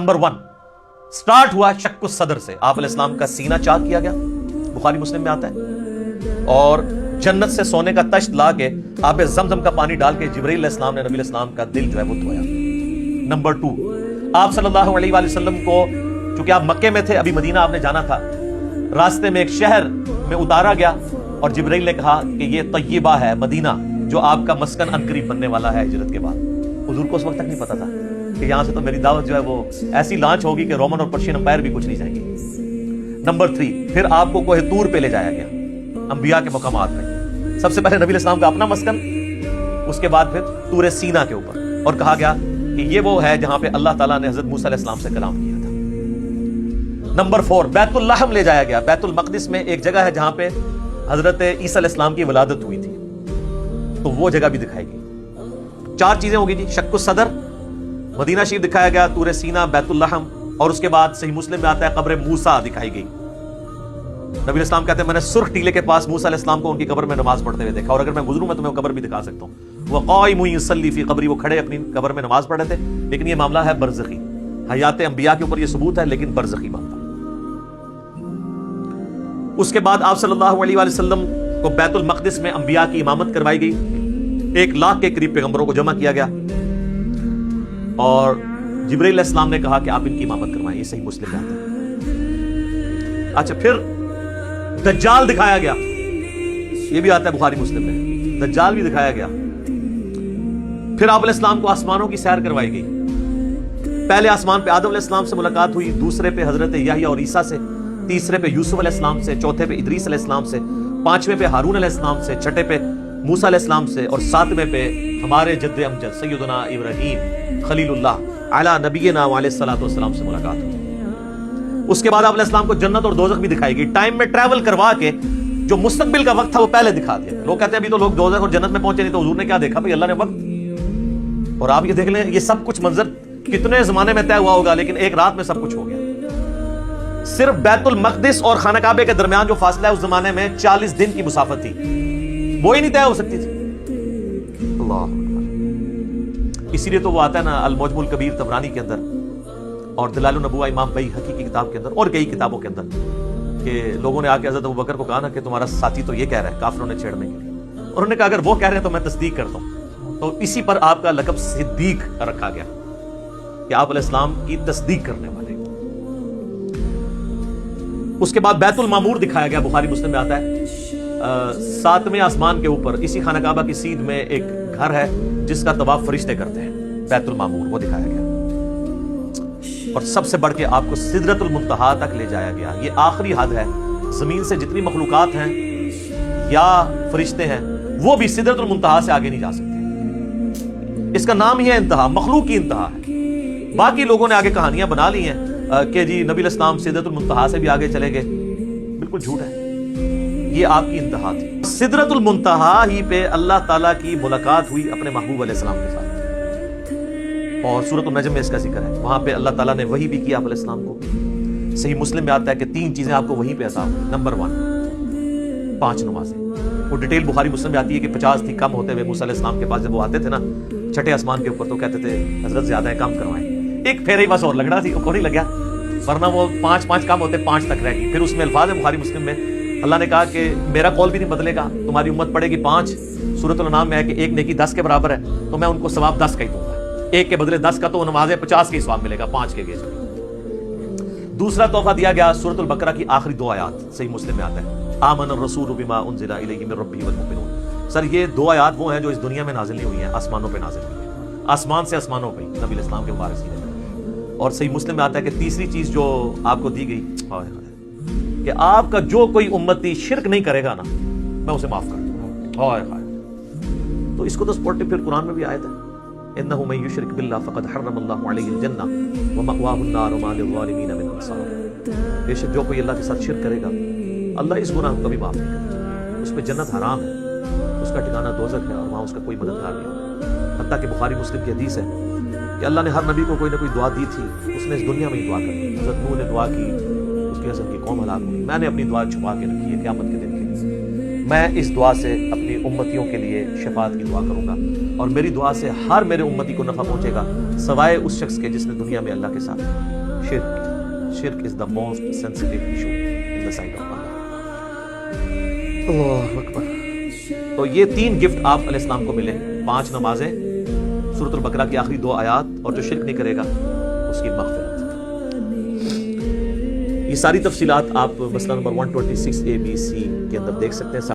Number 1 start ہوا شق الصدر سے، آپ علیہ السلام کا سینہ چاک کیا گیا، بخاری مسلم میں آتا ہے، اور جنت سے سونے کا تشت لا کے آب زمزم کا پانی ڈال کے جبرائیل علیہ السلام نے نبی علیہ السلام کا دل جو ہے وہ دھویا۔ نمبر 2 آپ صلی اللہ علیہ وآلہ وسلم کو، چونکہ آپ مکے میں تھے، ابھی مدینہ آپ نے جانا تھا، راستے میں ایک شہر میں اتارا گیا اور جبرائیل نے کہا کہ یہ طیبہ ہے، مدینہ، جو آپ کا مسکن عنقریب بننے والا ہے ہجرت کے بعد۔ حضور کو اس وقت تک نہیں پتا تھا کہ یہاں سے تو میری دعوت جو ہے وہ ایسی لانچ ہوگی کہ رومن اور پرشین امپائر بھی کچھ نہیں جائیں گے۔ نمبر 3 پھر آپ کو کوہ طور پہ لے جایا گیا، انبیاء کے مقامات پہ، سب سے پہلے نبی علیہ السلام کا اپنا مسکن، اس کے بعد پھر طور سینا کے اوپر، اور کہا گیا کہ یہ وہ ہے جہاں پہ اللہ تعالیٰ نے حضرت موسیٰ علیہ السلام سے کلام کیا تھا۔ نمبر 4 بیت اللحم لے جایا گیا، بیت المقدس میں ایک جگہ ہے جہاں پہ حضرت عیسیٰ علیہ السلام کی ولادت ہوئی تھی، تو وہ جگہ بھی دکھائی گئی۔ 4 چیزیں ہوگی جی، شق الصدر، مدینہ شریف دکھایا گیا، طور سینا، بیت اللحم، اور اس کے بعد صحیح مسلم میں آتا ہے قبر موسیٰ دکھائی گئی۔ نبی علیہ السلام کہتے ہیں میں نے سرخ ٹیلے کے پاس موسیٰ علیہ السلام کو ان کی قبر میں نماز پڑھتے ہوئے دیکھا، اور اگر میں گزروں میں تمہیں وہ قبر بھی دکھا سکتا ہوں۔ وہ قائم یصلی فی قبری، وہ کھڑے اپنی قبر میں نماز پڑھ رہے تھے، لیکن یہ معاملہ ہے برزخی، حیات انبیاء کے اوپر یہ ثبوت ہے، لیکن برزخی معاملہ۔ اس کے بعد آپ صلی اللہ علیہ وآلہ وسلم کو بیت المقدس میں انبیاء کی امامت کروائی گئی، 1 لاکھ کے قریب پیغمبروں کو جمع کیا گیا، اور جبرائیل علیہ السلام نے کہا کہ آپ ان کی امامت کروائیں، یہ صحیح مسلم میں آتا ہے۔ اچھا، پھر دجال دکھایا گیا، یہ بھی آتا ہے بخاری مسلم میں، دجال بھی دکھایا گیا۔ پھر آپ علیہ السلام کو آسمانوں کی سیر کروائی گئی، پہلے آسمان پہ آدم علیہ السلام سے ملاقات ہوئی، دوسرے پہ حضرت یحییٰ اور عیسیٰ سے، تیسرے پہ یوسف علیہ السلام سے، چوتھے پہ ادریس علیہ السلام سے، 5ویں پہ ہارون علیہ السلام سے، 6ٹھے پہ موسیٰ علیہ السلام سے، اور 7ویں پہ ہمارے جد امجد سیدنا ابراہیم خلیل اللہ علی نبینا وعلیہ الصلوۃ والسلام سے ملاقات ہوئی۔ اس کے بعد آپ علیہ السلام کو جنت اور دوزخ بھی دکھائی گئی، ٹائم میں ٹریول کروا کے جو مستقبل کا وقت تھا وہ پہلے دکھا دیا۔ لوگ کہتے ہیں ابھی تو لوگ دوزخ اور جنت میں پہنچے نہیں، تو حضور نے کیا دیکھا؟ بھائی اللہ نے وقت، اور آپ یہ دیکھ لیں یہ سب کچھ منظر کتنے زمانے میں طے ہوا ہوگا، لیکن ایک رات میں سب کچھ ہو گیا۔ صرف بیت المقدس اور خانہ کعبے کے درمیان جو فاصلہ ہے اس زمانے میں 40 دن کی مسافت تھی، وہی نہیں طے ہو سکتی تھی۔ اللہ، اسی لیے تو وہ آتا ہے نا المعجم الکبیر طبرانی کے اندر، اور دلائل النبوہ امام بیہقی کی کتاب کے اندر، اور کئی کتابوں کے اندر، کہ لوگوں نے آ کے حضرت ابوبکر کو کہا نا کہ تمہارا ساتھی تو یہ کہہ رہا ہے، کافروں نے چھیڑنے کے لیے، اور انہوں نے کہا اگر وہ کہہ رہے ہیں تو میں تصدیق کرتا ہوں، تو اسی پر آپ کا لقب صدیق رکھا گیا کہ آپ علیہ السلام کی تصدیق کرنے والے۔ اس کے بعد بیت المعمور دکھایا گیا، بخاری مسلم میں آتا ہے، 7ویں آسمان کے اوپر اسی خانہ کعبہ کی سیدھ میں ایک گھر ہے جس کا طواف فرشتے کرتے ہیں، بیت المعمور، وہ دکھایا گیا۔ اور سب سے بڑھ کے آپ کو سدرۃ المنتہا تک لے جایا گیا، یہ آخری حد ہے، زمین سے جتنی مخلوقات ہیں یا فرشتے ہیں وہ بھی سدرۃ المنتہا سے آگے نہیں جا سکتے، اس کا نام ہی ہے انتہا، مخلوق کی انتہا ہے۔ باقی لوگوں نے آگے کہانیاں بنا لی ہیں کہ جی نبی علیہ السلام سدرۃ المنتہا سے بھی آگے چلے گئے، بالکل جھوٹ ہے، یہ آپ کی انتہا تھی۔ سدرۃ المنتہا ہی پہ اللہ تعالیٰ کی ملاقات ہوئی اپنے محبوب علیہ السلام کے ساتھ، اور سورۃ النجم میں اس کا ذکر ہے، وہاں پہ اللہ تعالیٰ نے وحی بھی کیا آپ علیہ السلام کو۔ صحیح مسلم میں آتا ہے کہ 3 چیزیں آپ کو وہیں پہ عطا ہوئی۔ نمبر 1 5 نمازیں، وہ ڈیٹیل بخاری مسلم میں آتی ہے کہ 50 تھی، کم ہوتے ہوئے موسیٰ علیہ السلام کے پاس جب وہ آتے تھے نا 6ٹھے آسمان کے اوپر، تو کہتے تھے حضرت زیادہ ہے، کم کروائیں، ایک پھیرے ہی بس اور لگنا تھی، کو نہیں لگا، ورنہ وہ 5 کم ہوتے 5 تک رہ گئی۔ پھر اس میں الفاظ ہے بخاری مسلم میں، اللہ نے کہا کہ میرا قول بھی نہیں بدلے گا، تمہاری امت پڑے گی 5، سورۃ الانعام میں ہے کہ ایک نیکی 10 کے برابر ہے، تو میں ان کو ثواب 10 کا ہی دوں گا، ایک کے بدلے 10 کا، تو نمازیں 50 کے ثواب ملے گا 5 کے گیج۔ دوسرا تحفہ دیا گیا سورۃ البقرہ کی آخری 2 آیات، صحیح مسلم میں آتا ہے، آمن الرسول بما انزل الیہ من ربہ والمؤمنون۔ سر یہ 2 آیات وہ ہیں جو اس دنیا میں نازل نہیں ہوئی ہیں، آسمانوں پہ نازل ہوئی ہیں، آسمان سے آسمانوں پہ نبی علیہ السلام کے مبارک سینے میں۔ اور صحیح مسلم میں آتا ہے کہ تیسری چیز جو آپ کو دی گئی کہ آپ کا جو کوئی امتی شرک نہیں کرے گا نا میں اسے معاف کر دوں گا۔ تو اس کو تو سپورٹو پھر قرآن میں بھی آیت ہے، انہ من یشرک باللہ فقد حرم اللہ علیہ الجنہ ومأواہ النار وما للظالمین من انصار۔ بے شک جو کوئی اللہ کے ساتھ شرک کرے گا اللہ اس گناہ کو کبھی معاف نہیں کرے، اس پہ جنت حرام ہے، اس کا ٹھکانہ دوزخ ہے، اور وہاں اس کا کوئی مددگار نہیں ہوگا۔ حتیٰ کہ بخاری مسلم کی حدیث ہے کہ اللہ نے ہر نبی کو کوئی نہ کوئی دعا دی تھی، اس نے اس دنیا میں ہی دعا کر، حضرت نوح نے دعا کی، اس کی حضرت کی قوم ہلاک ہوئی، میں نے اپنی دعا چھپا کے رکھی ہے قیامت کے دن کے لیے۔ میں اس دعا سے اپنی امتیوں کے لیے شفاعت کی دعا کروں گا، اور میری دعا سے ہر میرے امتی کو نفع پہنچے گا سوائے اس شخص کے جس نے دنیا میں اللہ کے ساتھ شرک is the most sensitive issue in the sight of اللہ۔ اللہ اکبر۔ تو یہ 3 گفٹ آپ علیہ السلام کو ملے، 5 نمازیں، سورۃ البقرہ کی آخری 2 آیات، اور جو شرک نہیں کرے گا اس کی مغفرت۔ یہ ساری تفصیلات آپ مسئلہ نمبر 126 ABC کے اندر دیکھ سکتے ہیں۔